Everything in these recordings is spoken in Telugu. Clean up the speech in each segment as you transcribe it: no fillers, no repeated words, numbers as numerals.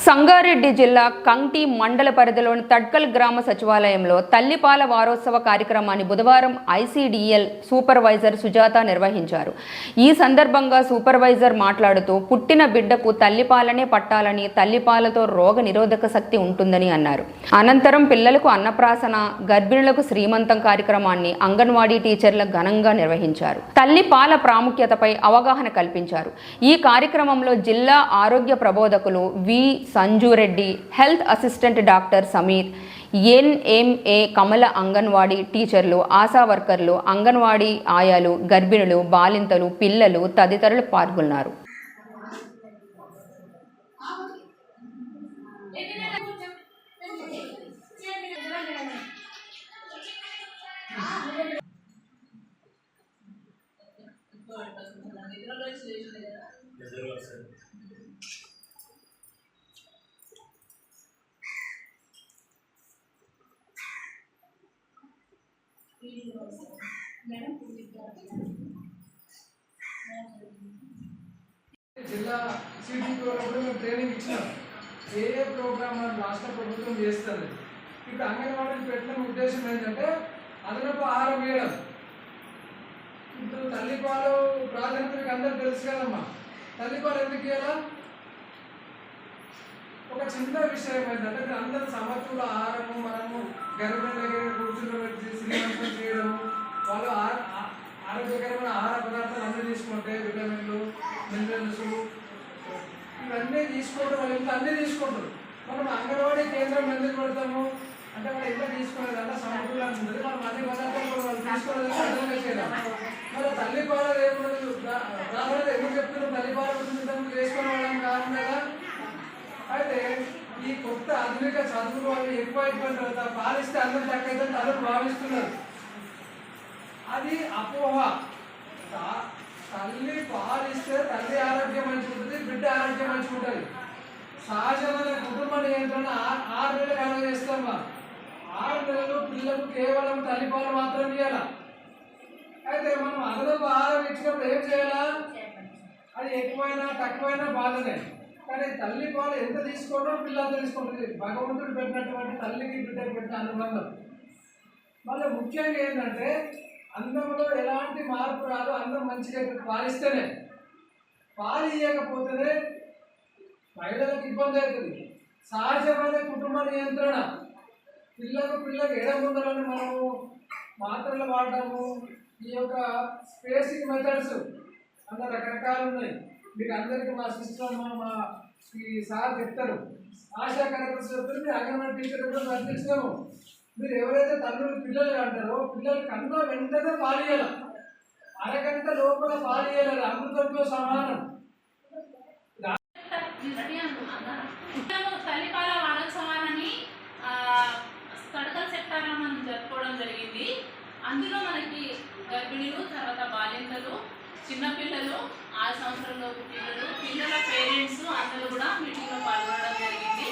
సంగారెడ్డి జిల్లా కంటి మండల పరిధిలోని తడ్కల్ గ్రామ సచివాలయంలో తల్లిపాల వారోత్సవ కార్యక్రమాన్ని బుధవారం ఐసీడీఎల్ సూపర్వైజర్ సుజాత నిర్వహించారు. ఈ సందర్భంగా సూపర్వైజర్ మాట్లాడుతూ పుట్టిన బిడ్డకు తల్లిపాలనే పట్టాలని, తల్లిపాలతో రోగ నిరోధక శక్తి ఉంటుందని అన్నారు. అనంతరం పిల్లలకు అన్నప్రాసన, గర్భిణులకు శ్రీమంతం కార్యక్రమాన్ని అంగన్వాడీ టీచర్ల ఘనంగా నిర్వహించారు. తల్లిపాల ప్రాముఖ్యతపై అవగాహన కల్పించారు. ఈ కార్యక్రమంలో జిల్లా ఆరోగ్య ప్రబోధకులు V Sanjureddy, health assistant doctor Sameer, NMA Kamala, anganwadi టీచర్లు, ఆశా వర్కర్లు, అంగన్వాడీ ఆయాలు, గర్భిణులు, బాలింతలు, పిల్లలు తదితరులు పాల్గొన్నారు. జిల్లా సిటీ మేము ట్రైనింగ్ ఇచ్చినాం. ఏ ప్రోగ్రామ్ రాష్ట్ర ప్రభుత్వం చేస్తుంది. ఇప్పుడు అంగన్వాడీని పెట్టిన ఉద్దేశం ఏంటంటే అదనపు ఆహారం వేయడం. ఇప్పుడు తల్లిపాలు ప్రాధాన్యతకి అందరూ తెలుసు కదమ్మా. తల్లిపాలు ఎందుకు ఇవ్వాలా? ఒక చిన్న విషయం ఏంటంటే అందరూ సమతుల ఆహారము, మనము గర్భిణీ దగ్గర కూర్చుండబెట్టి శ్రీమంతం చేయడము, వాళ్ళు ఆరోగ్యకరమైన ఆహార పదార్థాలు అన్నీ తీసుకుంటే విటమిన్లు, మినరల్స్ ఇవన్నీ తీసుకుంటారు. వాళ్ళు ఇంట్లో అన్నీ తీసుకుంటారు. మనం అంగన్వాడీ కేంద్రం ఎందుకు పెడతాము అంటే వాళ్ళు ఇంట్లో తీసుకునేది అంటే సమతుల్యంగా ఉంటుంది. మనం అన్ని పదార్థాలు వాళ్ళు తీసుకోవడానికి అర్థంగా చేయాలి. మరి తల్లిపాల ప్రాధాన్యత ఎందుకు చెప్తున్నారు? తల్లిపాల గురించి చేసుకునే వాళ్ళం కాదు కదా. అయితే ఈ కొత్త ఆధునిక చదువులు వాళ్ళు ఎక్కువ అయిపోయిన తర్వాత పాలిస్తే అందరూ తక్కువ అందరూ భావిస్తున్నారు. అది అపోహ. తల్లి పాలిస్తే తల్లి ఆరోగ్యం మంచిగా ఉంటుంది, బిడ్డ ఆరోగ్యం మంచిగా ఉంటుంది. సహజమైన కుటుంబ నియంత్రణ 6 నెలలు కనుక చేస్తాం. 6 నెలలు పిల్లలకు కేవలం తల్లిపాలు మాత్రం ఇవ్వాల. అయితే మనం అదనపు ఆహారం ఇచ్చినప్పుడు ఏం చేయాలా? అది ఎక్కువైనా తక్కువైనా బాధనే. కానీ తల్లిపాలు ఎంత తీసుకోవడం పిల్లలతో తీసుకుంటుంది. భగవంతుడు పెట్టినటువంటి తల్లికి బిడ్డకు పెట్టిన అనుబంధం. మళ్ళీ ముఖ్యంగా ఏంటంటే అందంలో ఎలాంటి మార్పు రాదు. అందం మంచిగా పాలిస్తేనే, పాలు ఇవ్వకపోతేనే మహిళలకు ఇబ్బంది అవుతుంది. సహజమైన కుటుంబ నియంత్రణ. పిల్లలకు ఎడముండాలని మనము మాత్రలు వాడటము, ఈ యొక్క స్పేసింగ్ మెథడ్స్ అన్న రకరకాలు ఉన్నాయి. మీకు అందరికీ మా సిస్టర్ మా ఈ సార్ చెప్తారు. ఆశా కార్యకర్తలు చెప్తారు, అంగన్వాడీ టీచర్ కూడా ప్రశ్నిస్తాము. మీరు ఎవరైతే తల్లులు పిల్లలు అంటారో పిల్లలు కన్నా వెంటనే పాలియాలి. అరగంట లోపల పాలియాలి. అమృతంతో సమానం. తల్లిపాల వారోత్సవాన్ని తడకల్ సెక్టార్లో మనం జరుపుకోవడం జరిగింది. అందులో మనకి గర్భిణీలు, తర్వాత బాలింతలు, చిన్నపిల్లలు, 6 సంవత్సరాలలోపు పిల్లల పేరెంట్స్ అందరూ కూడా మీటింగ్లో పాల్గొనడం జరిగింది.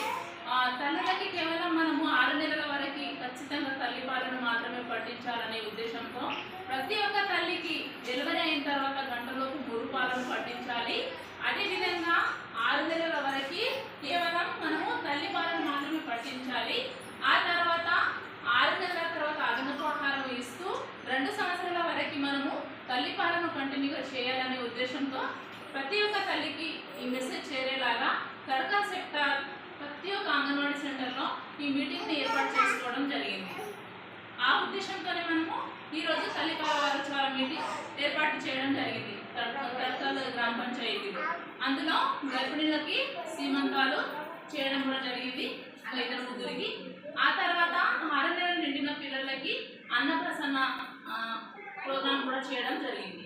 తల్లులకి కేవలం మనము 6 నెలల వరకు ఖచ్చితంగా తల్లిపాలను మాత్రమే పట్టించాలనే ఉద్దేశంతో ప్రతి ఒక్క తల్లికి డెలివరీ అయిన తర్వాత గంటలోపు 3 పాలను పట్టించాలి. అదేవిధంగా 6 నెలల వరకు కేవలం మనము తల్లిపాలను మాత్రమే పట్టించాలి. ఆ తర్వాత 6 నెలల తర్వాత అదనపు ఆహారం ఇస్తూ 2 సంవత్సరాల వరకు మనము తల్లిపాలను కంటిన్యూగా చేయాలనే ఉద్దేశంతో ప్రతి ఒక్క తల్లికి ఈ మెసేజ్ చేరేలాగా సర్కార్ సెక్టార్ ప్రతి ఒక్క అంగన్వాడీ సెంటర్లో ఈ మీటింగ్ని ఏర్పాటు చేసుకోవడం జరిగింది. ఆ ఉద్దేశంతోనే మనము ఈరోజు తల్లిపాల వారోత్సవాల మీటింగ్ ఏర్పాటు చేయడం జరిగింది తడ్కల్ గ్రామ పంచాయతీలో. అందులో గర్భిణీలకి సీమంతాలు చేయడం కూడా జరిగింది, 2 ముగ్గురికి. ఆ తర్వాత 6 నెలలు నిండిన పిల్లలకి అన్నప్రాసన ప్రోగ్రాం కూడా చేయడం జరిగింది.